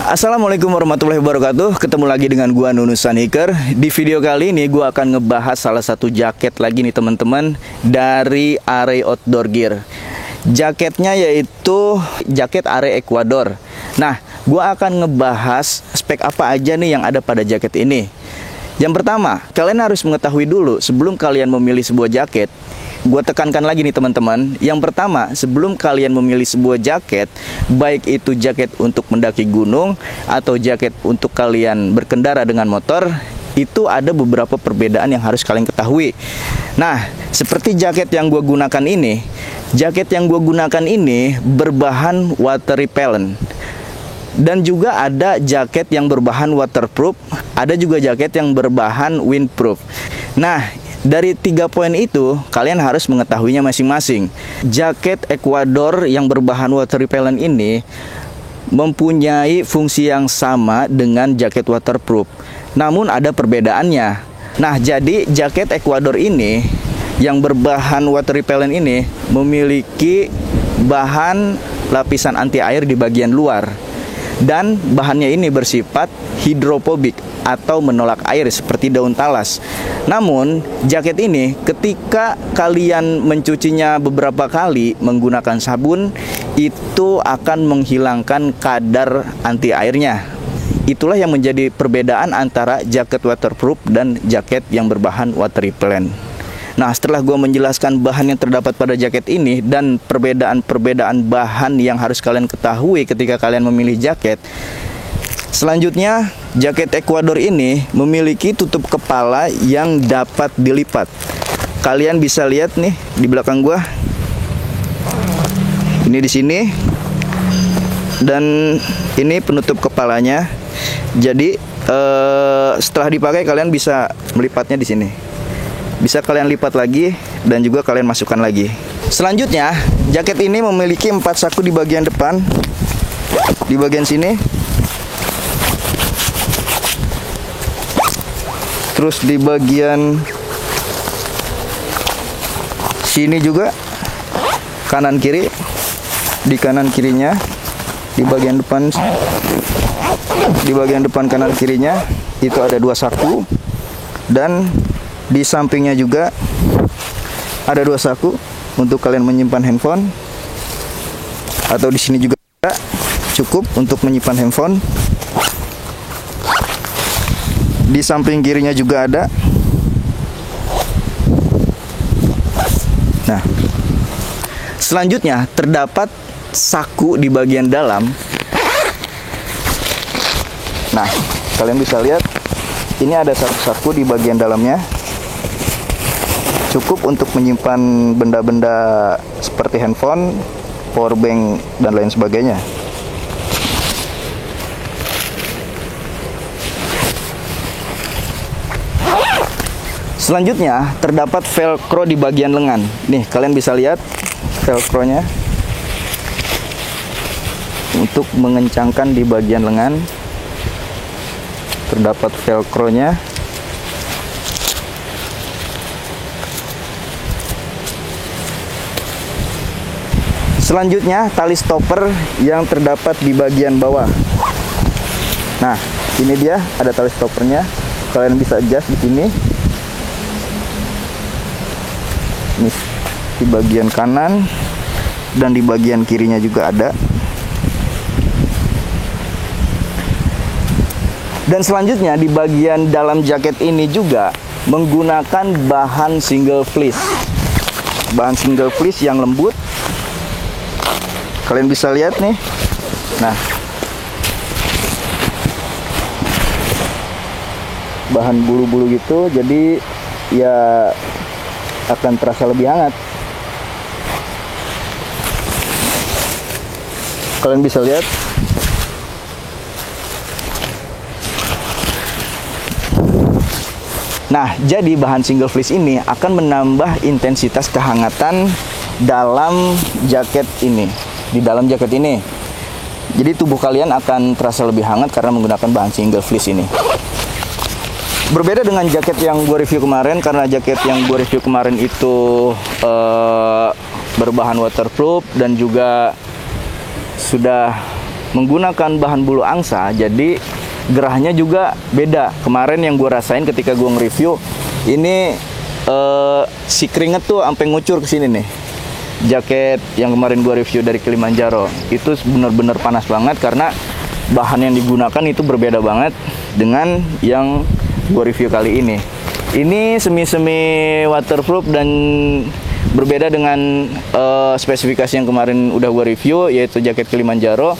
Assalamualaikum warahmatullahi wabarakatuh. Ketemu lagi dengan gua Nunusan Hiker. Di video kali ini gua akan ngebahas salah satu jaket lagi nih teman-teman dari Arey Outdoor Gear. Jaketnya yaitu jaket Arey Ecuador. Nah, gua akan ngebahas spek apa aja nih yang ada pada jaket ini. Yang pertama, kalian harus mengetahui dulu sebelum kalian memilih sebuah jaket. Gue tekankan lagi nih teman-teman. Yang pertama, sebelum kalian memilih sebuah jaket, baik itu jaket untuk mendaki gunung atau jaket untuk kalian berkendara dengan motor, itu ada beberapa perbedaan yang harus kalian ketahui. Nah, seperti jaket yang gue gunakan ini, berbahan water repellent. Dan juga ada jaket yang berbahan waterproof, ada juga jaket yang berbahan windproof. Nah, dari 3 poin itu, kalian harus mengetahuinya masing-masing. Jaket Ecuador yang berbahan water repellent ini mempunyai fungsi yang sama dengan jaket waterproof. Namun ada perbedaannya. Nah, jadi jaket Ecuador ini yang berbahan water repellent ini memiliki bahan lapisan anti air di bagian luar. Dan bahannya ini bersifat hidrofobik atau menolak air seperti daun talas. Namun jaket ini ketika kalian mencucinya beberapa kali menggunakan sabun, itu akan menghilangkan kadar anti airnya. Itulah yang menjadi perbedaan antara jaket waterproof dan jaket yang berbahan water repellent. Nah, setelah gue menjelaskan bahan yang terdapat pada jaket ini dan perbedaan-perbedaan bahan yang harus kalian ketahui ketika kalian memilih jaket, selanjutnya jaket Ecuador ini memiliki tutup kepala yang dapat dilipat. Kalian bisa lihat nih di belakang gue, ini di sini, dan ini penutup kepalanya. Jadi setelah dipakai kalian bisa melipatnya di sini. Bisa kalian lipat lagi dan juga kalian masukkan lagi. Selanjutnya, jaket ini memiliki 4 saku di bagian depan. Di bagian sini. Terus di bagian sini juga, kanan kiri. Di kanan kirinya, di bagian depan kanan kirinya itu ada 2 saku, dan di sampingnya juga ada 2 saku untuk kalian menyimpan handphone, atau di sini juga cukup untuk menyimpan handphone. Di samping kirinya juga ada. Nah, selanjutnya terdapat saku di bagian dalam. Nah, kalian bisa lihat ini ada saku di bagian dalamnya. Cukup untuk menyimpan benda-benda seperti handphone, powerbank, dan lain sebagainya. Selanjutnya terdapat velcro di bagian lengan. Nih, kalian bisa lihat velcro-nya untuk mengencangkan di bagian lengan. Terdapat velcro-nya. Selanjutnya tali stopper yang terdapat di bagian bawah. Nah, ini dia ada tali stoppernya. Kalian bisa adjust di sini. Ini di bagian kanan dan di bagian kirinya juga ada. Dan selanjutnya di bagian dalam jaket ini juga menggunakan bahan single fleece. Bahan single fleece yang lembut. Kalian bisa lihat nih. Nah, bahan bulu-bulu gitu, jadi ya akan terasa lebih hangat. Kalian bisa lihat. Nah, jadi bahan single fleece ini akan menambah intensitas kehangatan dalam jaket ini. Di dalam jaket ini, jadi tubuh kalian akan terasa lebih hangat karena menggunakan bahan single fleece ini. Berbeda dengan jaket yang gue review kemarin, karena jaket yang gue review kemarin itu berbahan waterproof dan juga sudah menggunakan bahan bulu angsa, jadi gerahnya juga beda. Kemarin yang gue rasain ketika gue nge-review ini, si keringet tuh sampai ngucur ke sini nih. Jaket yang kemarin gue review dari Kilimanjaro itu bener-bener panas banget karena bahan yang digunakan itu berbeda banget dengan yang gue review kali ini. Ini semi-semi waterproof dan berbeda dengan spesifikasi yang kemarin udah gue review, yaitu jaket Kilimanjaro.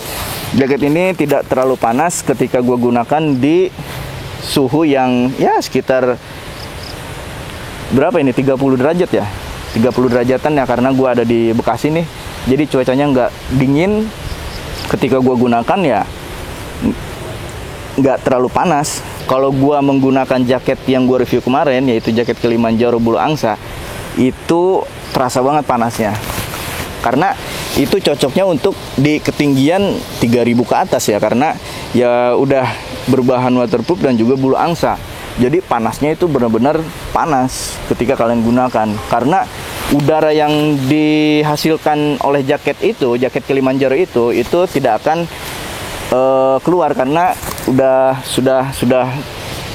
Jaket ini tidak terlalu panas ketika gue gunakan di suhu yang ya sekitar berapa ini, 30 derajat ya, 30 derajatan ya, karena gue ada di Bekasi nih, jadi cuacanya nggak dingin. Ketika gue gunakan ya nggak terlalu panas. Kalau gue menggunakan jaket yang gue review kemarin, yaitu jaket Kilimanjaro bulu angsa, itu terasa banget panasnya, karena itu cocoknya untuk di ketinggian 3000 ke atas ya, karena ya udah berbahan waterproof dan juga bulu angsa. Jadi panasnya itu benar-benar panas ketika kalian gunakan, karena udara yang dihasilkan oleh jaket itu, jaket Kilimanjaro itu tidak akan keluar karena sudah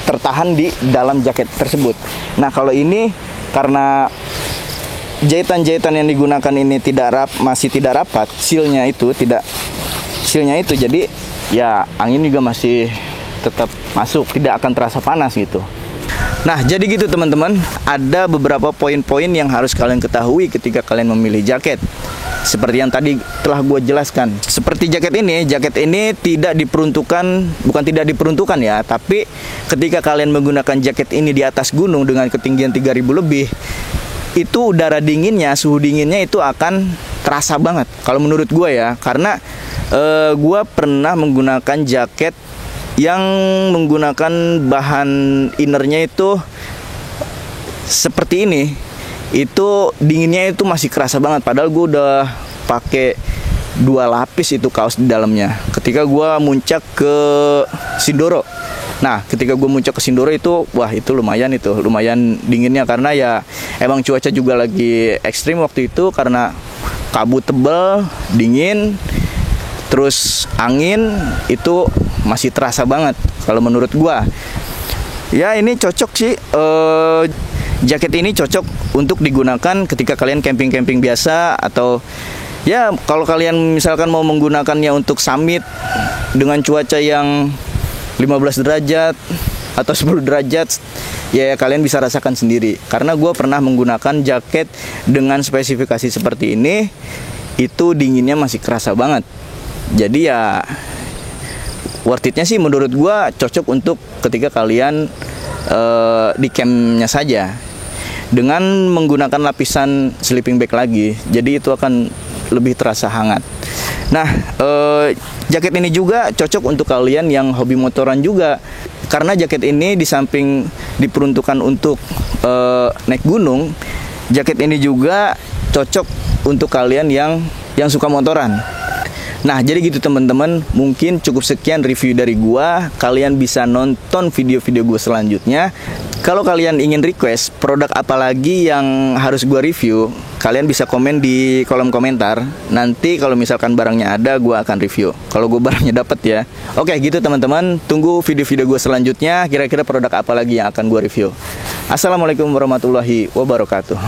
tertahan di dalam jaket tersebut. Nah, kalau ini karena jahitan-jahitan yang digunakan ini masih tidak rapat, sealnya itu, jadi ya angin juga masih tetap masuk, tidak akan terasa panas gitu. Nah, jadi gitu teman-teman, ada beberapa poin-poin yang harus kalian ketahui ketika kalian memilih jaket. Seperti yang tadi telah gue jelaskan. Seperti jaket ini tidak diperuntukkan, bukan tidak diperuntukkan ya, tapi ketika kalian menggunakan jaket ini di atas gunung dengan ketinggian 3000 lebih, itu udara dinginnya, suhu dinginnya itu akan terasa banget kalau menurut gue ya. Karena gue pernah menggunakan jaket yang menggunakan bahan innernya itu seperti ini, itu dinginnya itu masih kerasa banget, padahal gue udah pakai 2 lapis itu kaos di dalamnya ketika gue muncak ke Sindoro. Nah, ketika gue muncak ke Sindoro itu, wah itu lumayan dinginnya, karena ya emang cuaca juga lagi ekstrim waktu itu, karena kabut tebal, dingin, terus angin, itu masih terasa banget kalau menurut gue. Ya ini cocok sih, jaket ini cocok untuk digunakan ketika kalian camping-camping biasa, atau ya kalau kalian misalkan mau menggunakannya untuk summit dengan cuaca yang 15 derajat atau 10 derajat, ya kalian bisa rasakan sendiri. Karena gue pernah menggunakan jaket dengan spesifikasi seperti ini, itu dinginnya masih kerasa banget. Jadi ya worth it-nya sih menurut gue cocok untuk ketika kalian di campnya saja, dengan menggunakan lapisan sleeping bag lagi, jadi itu akan lebih terasa hangat. Nah, jaket ini juga cocok untuk kalian yang hobi motoran juga, karena jaket ini di samping diperuntukkan untuk naik gunung, jaket ini juga cocok untuk kalian yang suka motoran. Nah, jadi gitu teman-teman, mungkin cukup sekian review dari gua. Kalian bisa nonton video-video gua selanjutnya. Kalau kalian ingin request produk apa lagi yang harus gua review, kalian bisa komen di kolom komentar. Nanti kalau misalkan barangnya ada, gua akan review. Kalau gua barangnya dapet ya. Oke, gitu teman-teman. Tunggu video-video gua selanjutnya. Kira-kira produk apa lagi yang akan gua review. Assalamualaikum warahmatullahi wabarakatuh.